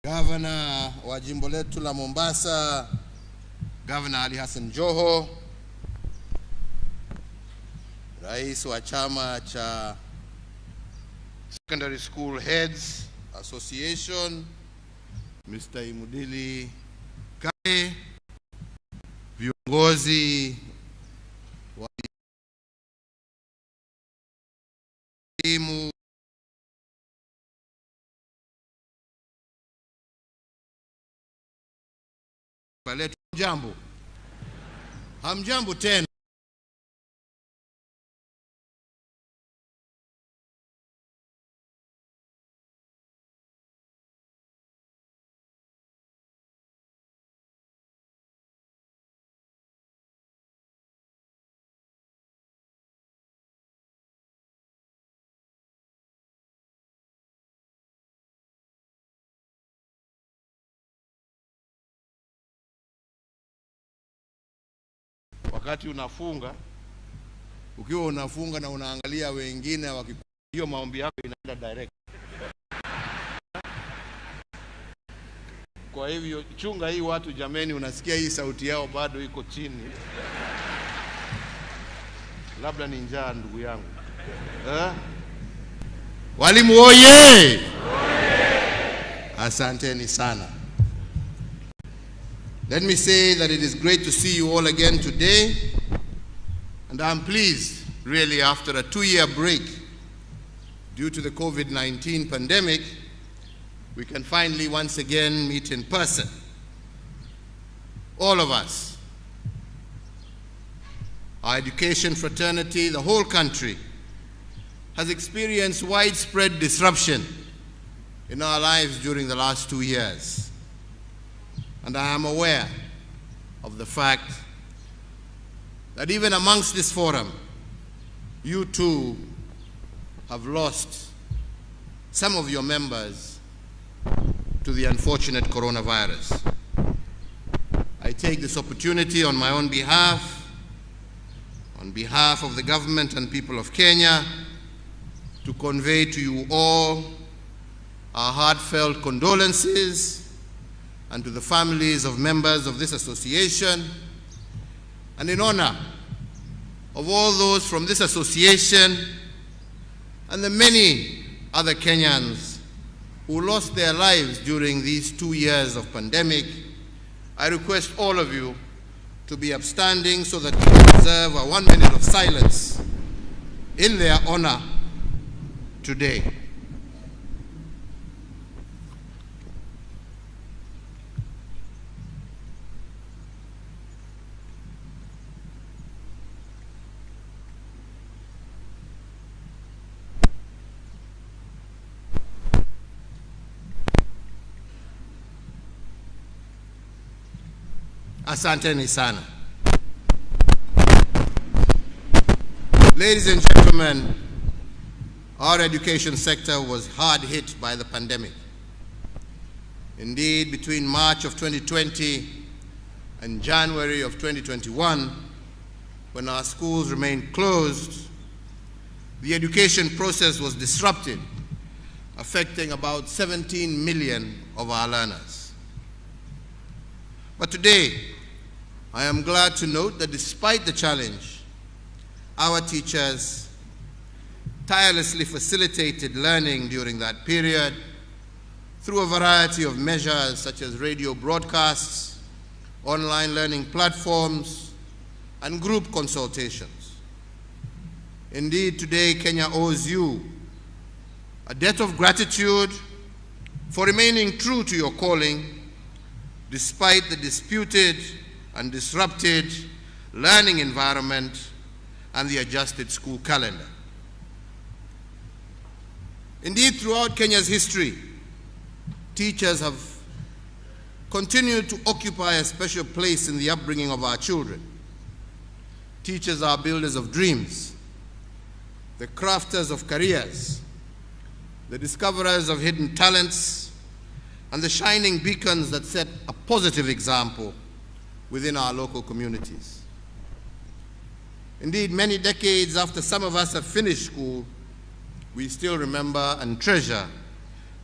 Governor wa jimbo letu la Mombasa, Governor Ali Hassan Joho, Rais wa chama cha Secondary School Heads Association, Mr. Imudili Kae, viongozi wa elimu, hamjambo. Hamjambo tena. Wakati unafunga, ukiwa unafunga na unaangalia wengine hiyo maombi yako inaenda direct. Kwa hivyo chunga hii watu jameni, unasikia hii sauti yao bado iko chini. Labda ni njaa ndugu yangu. Walimu oye! Asanteni sana. Let me say that it is great to see you all again today, and I'm pleased, really, after a 2-year break due to the COVID-19 pandemic, we can finally once again meet in person. All of us, our education fraternity, the whole country, has experienced widespread disruption in our lives during the last 2 years. And I am aware of the fact that even amongst this forum, you too have lost some of your members to the unfortunate coronavirus. I take this opportunity on my own behalf, on behalf of the government and people of Kenya, to convey to you all our heartfelt condolences, and to the families of members of this association, and in honor of all those from this association and the many other Kenyans who lost their lives during these 2 years of pandemic, I request all of you to be upstanding so that we can observe a 1 minute of silence in their honor today. Asanteni sana. Ladies and gentlemen, our education sector was hard hit by the pandemic. Indeed, between March of 2020 and January of 2021, when our schools remained closed, the education process was disrupted, affecting about 17 million of our learners. But today, I am glad to note that despite the challenge, our teachers tirelessly facilitated learning during that period through a variety of measures such as radio broadcasts, online learning platforms, and group consultations. Indeed, today Kenya owes you a debt of gratitude for remaining true to your calling despite the disputed and disrupted learning environment and the adjusted school calendar. Indeed, throughout Kenya's history, teachers have continued to occupy a special place in the upbringing of our children. Teachers are builders of dreams, the crafters of careers, the discoverers of hidden talents, and the shining beacons that set a positive example within our local communities. Indeed, many decades after some of us have finished school, we still remember and treasure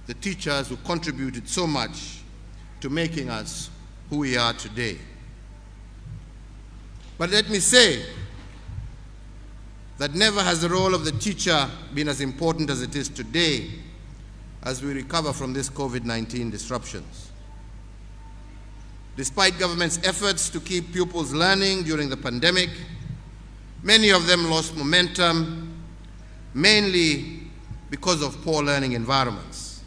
the teachers who contributed so much to making us who we are today. But let me say that never has the role of the teacher been as important as it is today as we recover from this COVID-19 disruptions. Despite government's efforts to keep pupils learning during the pandemic, many of them lost momentum, mainly because of poor learning environments.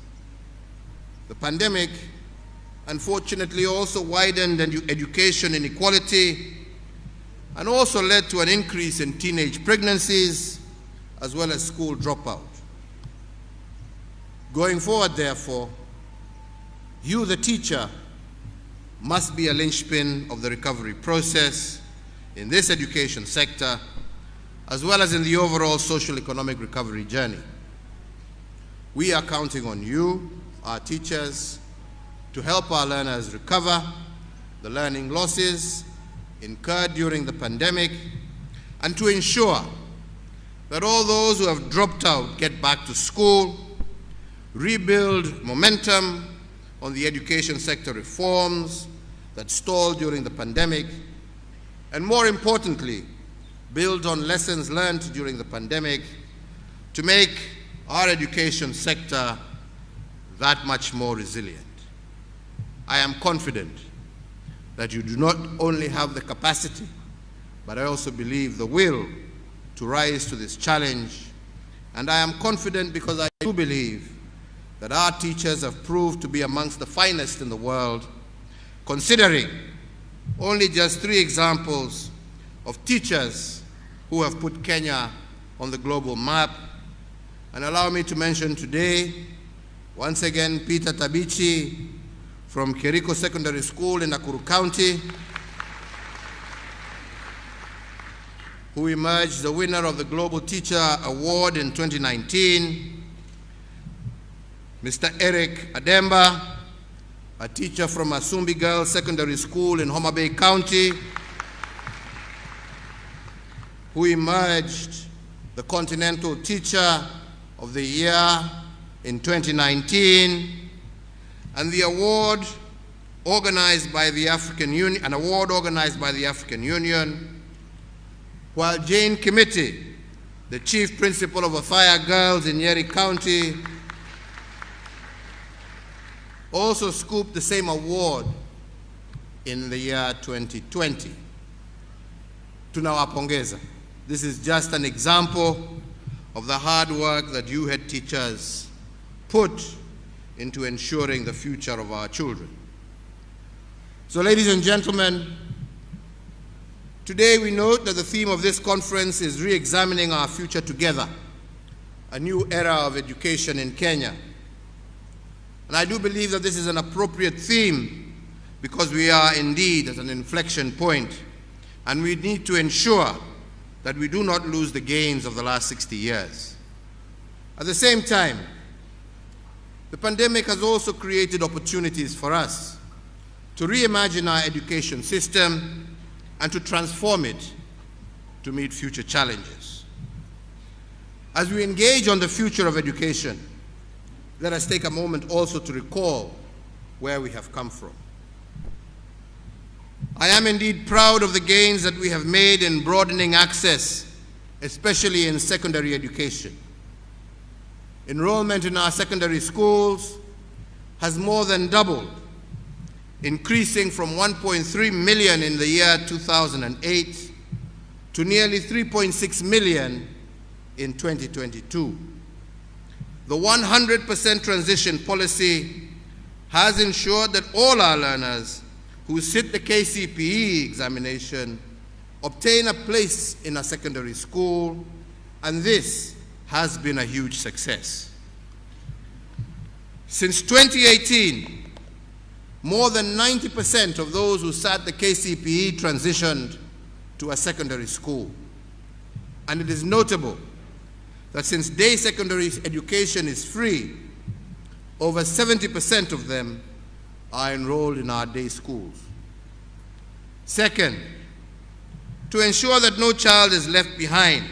The pandemic, unfortunately, also widened education inequality and also led to an increase in teenage pregnancies as well as school dropout. Going forward, therefore, you, the teacher, must be a linchpin of the recovery process in this education sector, as well as in the overall social economic recovery journey. We are counting on you, our teachers, to help our learners recover the learning losses incurred during the pandemic and to ensure that all those who have dropped out get back to school, rebuild momentum on the education sector reforms that stalled during the pandemic, and more importantly, build on lessons learned during the pandemic to make our education sector that much more resilient. I am confident that you do not only have the capacity, but I also believe the will to rise to this challenge. And I am confident because I do believe that our teachers have proved to be amongst the finest in the world, considering only just 3 examples of teachers who have put Kenya on the global map. And allow me to mention today, once again, Peter Tabichi from Keriko Secondary School in Nakuru County, who emerged the winner of the Global Teacher Award in 2019. Mr. Eric Ademba, a teacher from Asumbi Girls Secondary School in Homa Bay County, who emerged the Continental Teacher of the Year in 2019, and the award organized by the African Union, while Jane Kimiti, the Chief Principal of Othaya Girls in Nyeri County, also scooped the same award in the year 2020. Tunawapongeza. This is just an example of the hard work that you head teachers put into ensuring the future of our children. So, ladies and gentlemen, today we note that the theme of this conference is re-examining our future together, a new era of education in Kenya. And I do believe that this is an appropriate theme because we are indeed at an inflection point, and we need to ensure that we do not lose the gains of the last 60 years. At the same time, the pandemic has also created opportunities for us to reimagine our education system and to transform it to meet future challenges. As we engage on the future of education, let us take a moment also to recall where we have come from. I am indeed proud of the gains that we have made in broadening access, especially in secondary education. Enrollment in our secondary schools has more than doubled, increasing from 1.3 million in the year 2008 to nearly 3.6 million in 2022. The 100% transition policy has ensured that all our learners who sit the KCPE examination obtain a place in a secondary school, and this has been a huge success. Since 2018, more than 90% of those who sat the KCPE transitioned to a secondary school. And it is notable that since day secondary education is free, over 70% of them are enrolled in our day schools. Second, to ensure that no child is left behind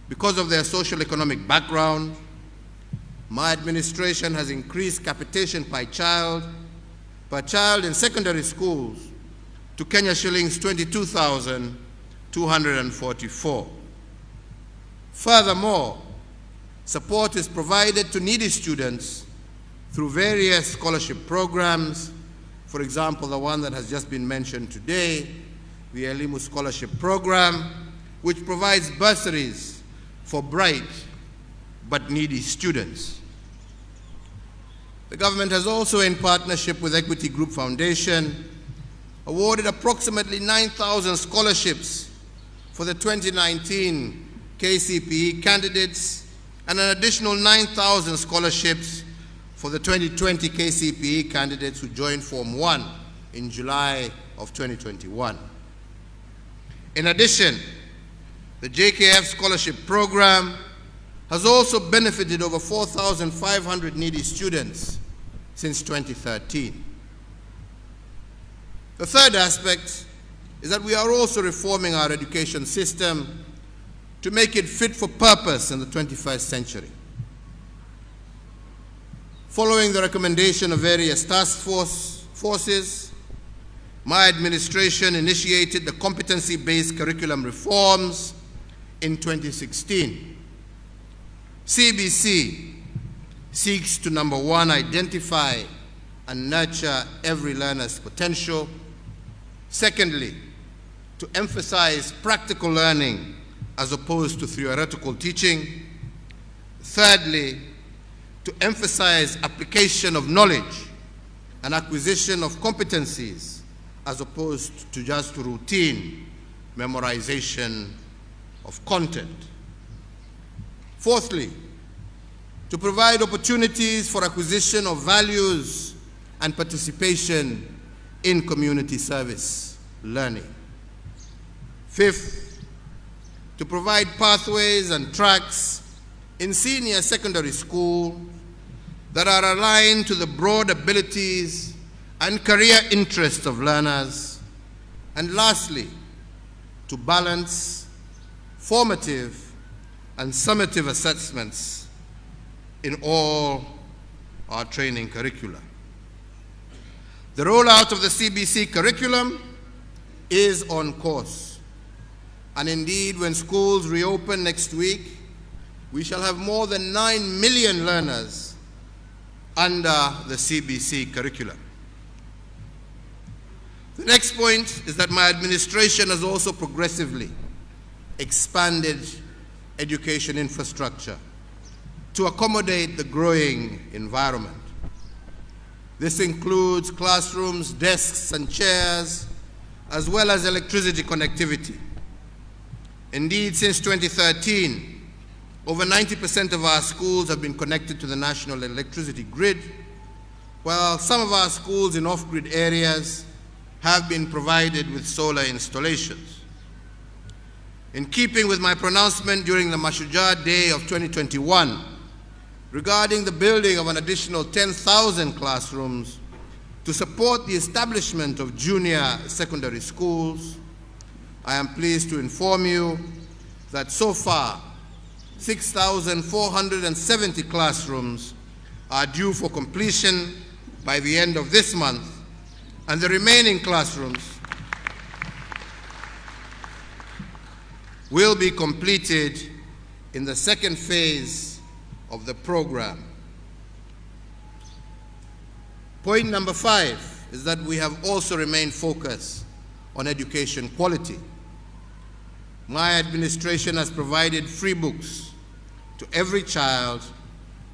because of their social economic background, my administration has increased capitation per child in secondary schools to Kenya shillings 22,244. Furthermore, support is provided to needy students through various scholarship programs. For example, the one that has just been mentioned today, the Elimu Scholarship Program, which provides bursaries for bright but needy students. The government has also, in partnership with Equity Group Foundation, awarded approximately 9,000 scholarships for the 2019 KCPE candidates and an additional 9,000 scholarships for the 2020 KCPE candidates who joined Form 1 in July of 2021. In addition, the JKF Scholarship Program has also benefited over 4,500 needy students since 2013. The third aspect is that we are also reforming our education system to make it fit for purpose in the 21st century. Following the recommendation of various task forces, my administration initiated the competency-based curriculum reforms in 2016. CBC seeks to, number one, identify and nurture every learner's potential. Secondly, to emphasize practical learning as opposed to theoretical teaching. Thirdly, to emphasize application of knowledge and acquisition of competencies as opposed to just routine memorization of content. Fourthly, to provide opportunities for acquisition of values and participation in community service learning. Fifth, to provide pathways and tracks in senior secondary school that are aligned to the broad abilities and career interests of learners. And lastly, to balance formative and summative assessments in all our training curricula. The rollout of the CBC curriculum is on course. And indeed, when schools reopen next week, we shall have more than 9 million learners under the CBC curriculum. The next point is that my administration has also progressively expanded education infrastructure to accommodate the growing environment. This includes classrooms, desks, and chairs, as well as electricity connectivity. Indeed, since 2013, over 90% of our schools have been connected to the national electricity grid, while some of our schools in off-grid areas have been provided with solar installations. In keeping with my pronouncement during the Mashujaa Day of 2021 regarding the building of an additional 10,000 classrooms to support the establishment of junior secondary schools, I am pleased to inform you that so far 6,470 classrooms are due for completion by the end of this month, and the remaining classrooms will be completed in the second phase of the program. Point number 5 is that we have also remained focused on education quality. My administration has provided free books to every child,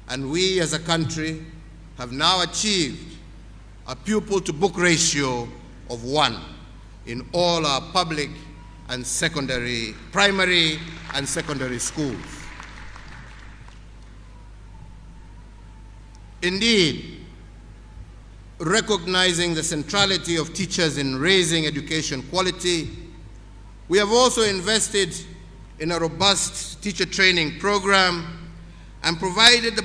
and we as a country have now achieved a pupil-to-book ratio of 1 in all our public and secondary, primary and secondary schools. Indeed, recognizing the centrality of teachers in raising education quality, we have also invested in a robust teacher training program and provided the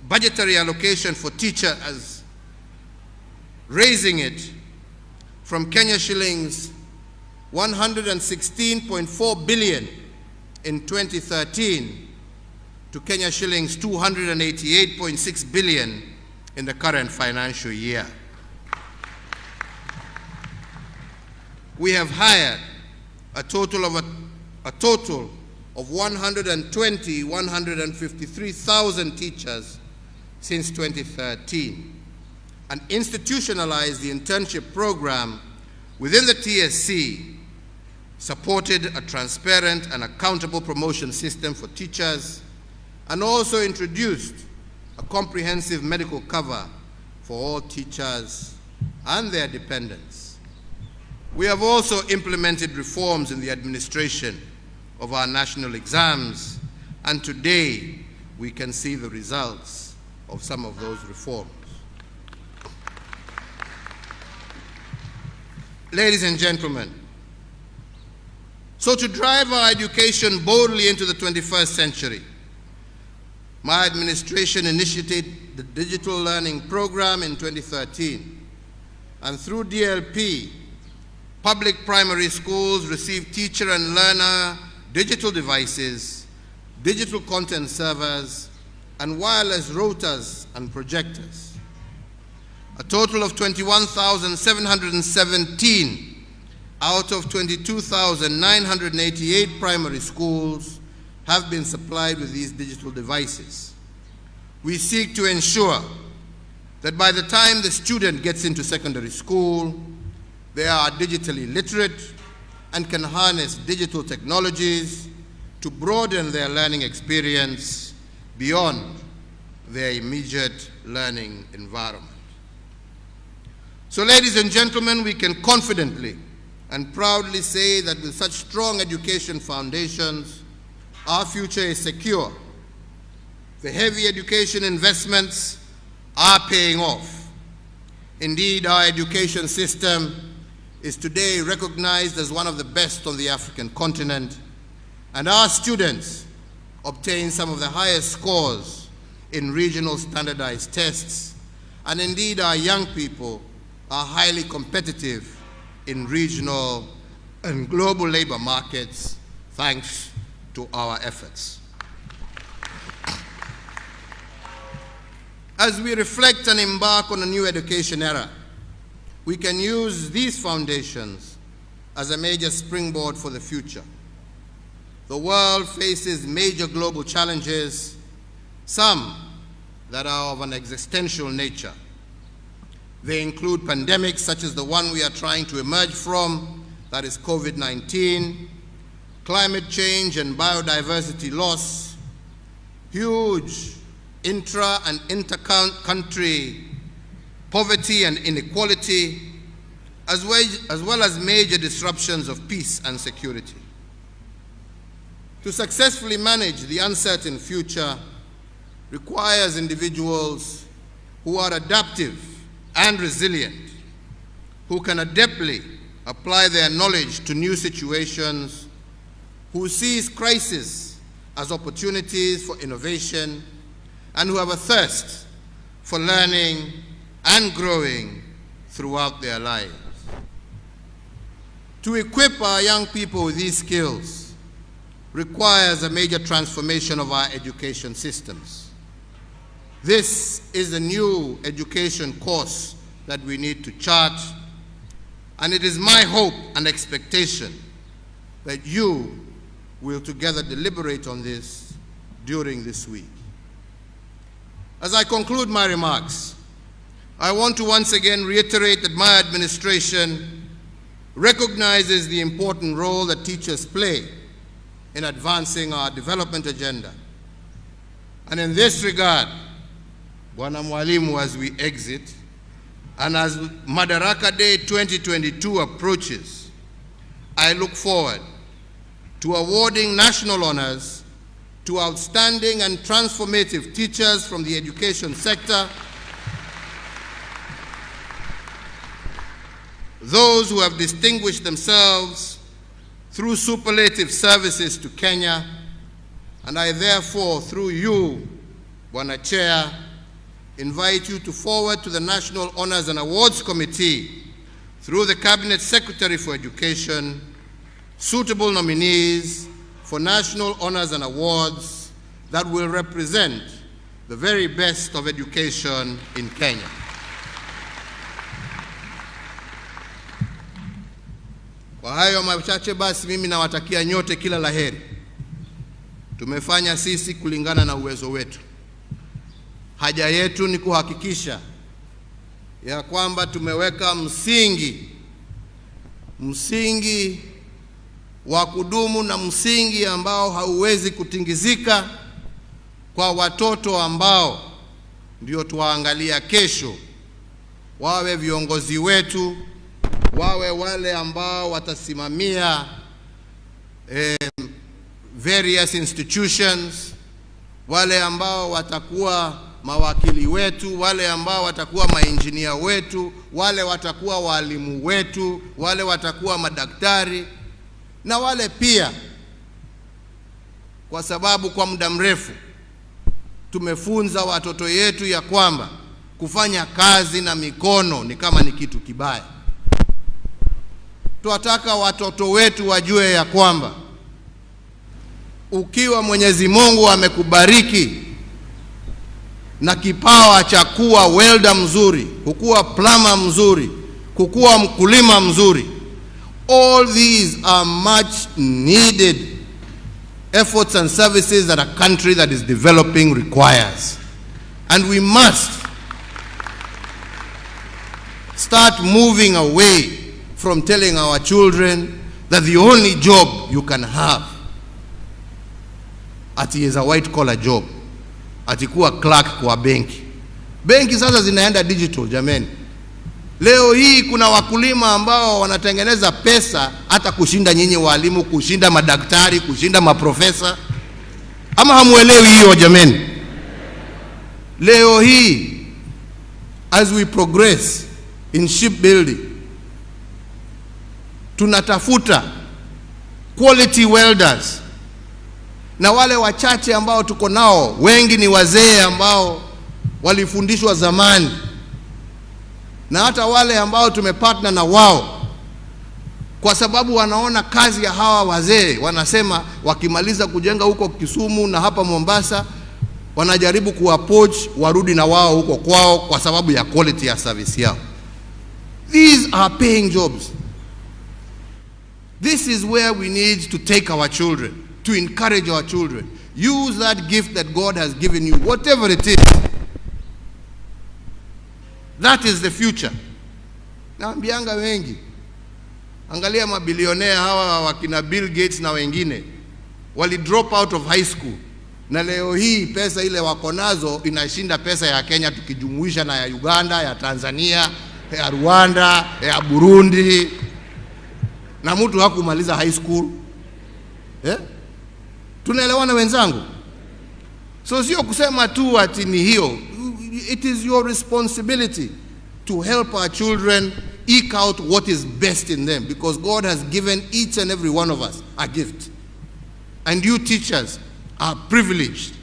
budgetary allocation for teachers, raising it from Kenya shillings 116.4 billion in 2013 to Kenya shillings 288.6 billion in the current financial year. We have hired a total of 153,000 teachers since 2013, and institutionalized the internship program within the TSC, supported a transparent and accountable promotion system for teachers, and also introduced a comprehensive medical cover for all teachers and their dependents. We have also implemented reforms in the administration of our national exams, and today we can see the results of some of those reforms. Ladies and gentlemen, so to drive our education boldly into the 21st century, my administration initiated the Digital Learning Program in 2013, and through DLP, public primary schools received teacher and learner digital devices, digital content servers, and wireless routers and projectors. A total of 21,717 out of 22,988 primary schools have been supplied with these digital devices. We seek to ensure that by the time the student gets into secondary school, they are digitally literate and can harness digital technologies to broaden their learning experience beyond their immediate learning environment. So, ladies and gentlemen, we can confidently and proudly say that with such strong education foundations, our future is secure. The heavy education investments are paying off. Indeed, our education system is today recognized as one of the best on the African continent, and our students obtain some of the highest scores in regional standardized tests, and indeed our young people are highly competitive in regional and global labor markets thanks to our efforts. As we reflect and embark on a new education era, we can use these foundations as a major springboard for the future. The world faces major global challenges, some that are of an existential nature. They include pandemics such as the one we are trying to emerge from, that is COVID-19, climate change and biodiversity loss, huge intra- and inter-country poverty and inequality, as well as major disruptions of peace and security. To successfully manage the uncertain future requires individuals who are adaptive and resilient, who can adeptly apply their knowledge to new situations, who sees crisis as opportunities for innovation, and who have a thirst for learning and growing throughout their lives. To equip our young people with these skills requires a major transformation of our education systems. This is a new education course that we need to chart, and it is my hope and expectation that you will together deliberate on this during this week. As I conclude my remarks, I want to once again reiterate that my administration recognizes the important role that teachers play in advancing our development agenda. And in this regard, Bwana Mwalimu, as we exit, and as Madaraka Day 2022 approaches, I look forward to awarding national honors to outstanding and transformative teachers from the education sector, those who have distinguished themselves through superlative services to Kenya, and I therefore, through you, Bwana Chair, invite you to forward to the National Honors and Awards Committee, through the Cabinet Secretary for Education, suitable nominees for national honors and awards that will represent the very best of education in Kenya. Kwa hayo machache basi, mimi nawatakia nyote kila laheri. Tumefanya sisi kulingana na uwezo wetu. Haja yetu ni kuhakikisha ya kwamba tumeweka msingi wa kudumu na msingi ambao hauwezi kutingizika kwa watoto ambao ndio tuwaangalia kesho, wawe viongozi wetu, wawe wale ambao watasimamia various institutions, wale ambao watakuwa mawakili wetu, wale ambao watakuwa maengineer wetu, wale watakuwa walimu wetu, wale watakuwa madaktari, na wale pia, kwa sababu kwa muda mrefu tumefunza watoto yetu ya kwamba kufanya kazi na mikono ni kama ni kitu kibaya. Tunataka watoto wetu wajue ya kwamba ukiwa Mwenyezi Mungu amekubariki na kipawa cha kuwa welder mzuri, kukuwa plumber mzuri, kukuwa mkulima mzuri, all these are much needed efforts and services that a country that is developing requires. And we must start moving away from telling our children that the only job you can have is a white collar job, kuwa clerk kwa benki. Benki sasa zinaenda digital jameni. Leo hii kuna wakulima ambao wanatengeneza pesa hata kushinda nyinyi walimu, kushinda madaktari, kushinda maprofesa. Ama hamuelewi hiyo jameni? Leo hii as we progress in shipbuilding, tunatafuta quality welders, na wale wachache ambao tuko nao wengi ni wazee ambao walifundishwa zamani, na hata wale ambao tumepartner na wao kwa sababu wanaona kazi ya hawa wazee, wanasema wakimaliza kujenga huko Kisumu na hapa Mombasa, wanajaribu kuapproach warudi na wao huko kwao kwa sababu ya quality ya service yao. These are paying jobs. This is where we need to take our children, to encourage our children. Use that gift that God has given you, whatever it is. That is the future. Naambianga wengi, angalia mabilionea hawa wakina Bill Gates na wengine, wali drop out of high school, na leo hii pesa ile wako nazo inashinda pesa ya Kenya tukijumuisha na ya Uganda, ya Tanzania, ya Rwanda, ya Burundi, na mtu hakumaliza high school. Tunaelewana wenzangu? So sio kusema tu ati ni hiyo. It is your responsibility to help our children eke out what is best in them, because God has given each and every one of us a gift. And you teachers are privileged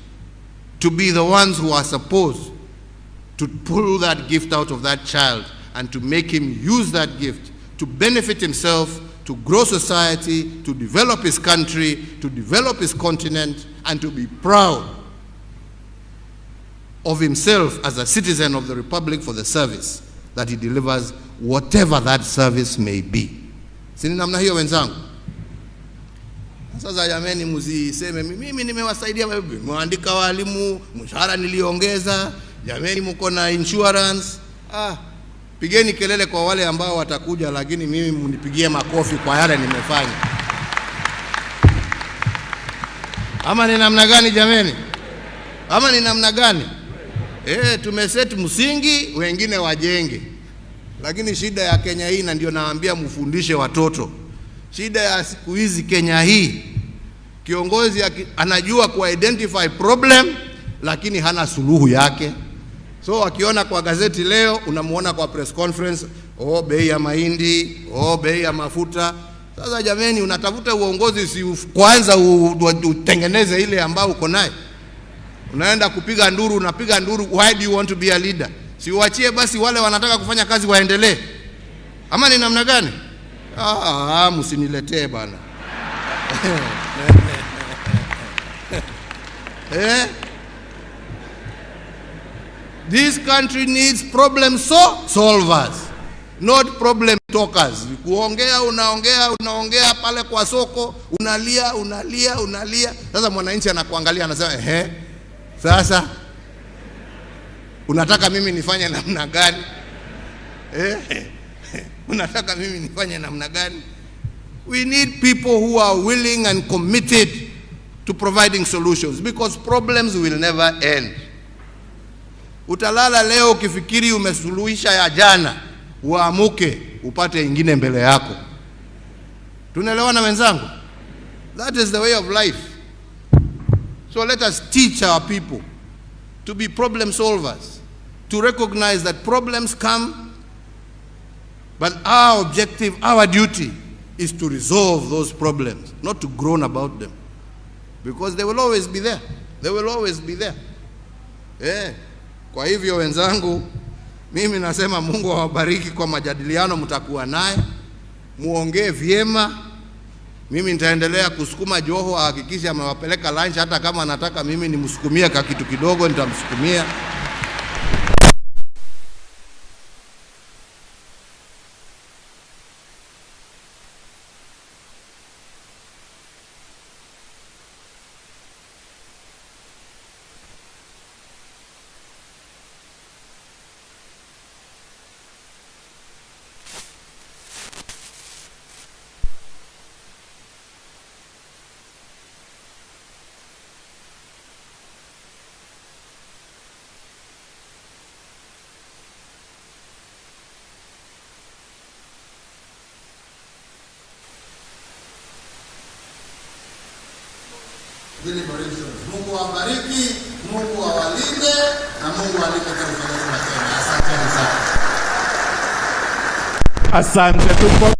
to be the ones who are supposed to pull that gift out of that child and to make him use that gift to benefit himself, to grow society, to develop his country, to develop his continent, and to be proud of himself as a citizen of the Republic for the service that he delivers, whatever that service may be. Sini namna hiyo wenzangu? Sasa jameni, msiseme mimi nimewasaidia, mwandika walimu, mshahara niliongeza, jameni mko na insurance. Pigeni kelele kwa wale ambao watakuja, lakini mimi mnipigie makofi kwa yale nimefanya. Ama ni namna gani jameni? Ama ni namna gani? Tumeset msingi, wengine wajenge. Lakini shida ya Kenya hii, na ndio naambia mfundishe watoto, shida ya siku hizi Kenya hii, kiongozi anajua ku-identify problem lakini hana suluhu yake. So akiona kwa gazeti leo, unamuona kwa press conference, bei ya mahindi, bei ya mafuta. Sasa jameni, unatafuta uongozi, si kwanza utengeneze ile ambao uko naye. Unaenda kupiga nduru, unapiga nduru. Why do you want to be a leader? Si uachie basi wale wanataka kufanya kazi waendelee. Ama ni namna gani? Msiniletee bana. This country needs problem solvers, not problem talkers. Kuongea unaongea pale kwa soko, unalia. Sasa mwananchi anakuangalia anasema, sasa unataka mimi nifanye namna gani? Unataka mimi nifanye namna gani? We need people who are willing and committed to providing solutions, because problems will never end. Utalala leo ukifikiri umesuluhisha ya jana, uamuke upate ingine mbele yako. Tunaelewana wenzangu? That is the way of life. So let us teach our people to be problem solvers, to recognize that problems come, but our objective, our duty is to resolve those problems, not to groan about them, because they will always be there. They will always be there. Kwa hivyo wenzangu, mimi nasema Mungu awabariki kwa majadiliano mtakuwa naye, muongee vyema. Mimi nitaendelea kusukuma Joho ahakikishe amewapeleka lunch, hata kama anataka mimi nimsukumie kwa kitu kidogo nitamsukumia. Mungu awabariki, Mungu awalinde, na Mungu alinde taifa letu la Kenya. Asante sana. Asante.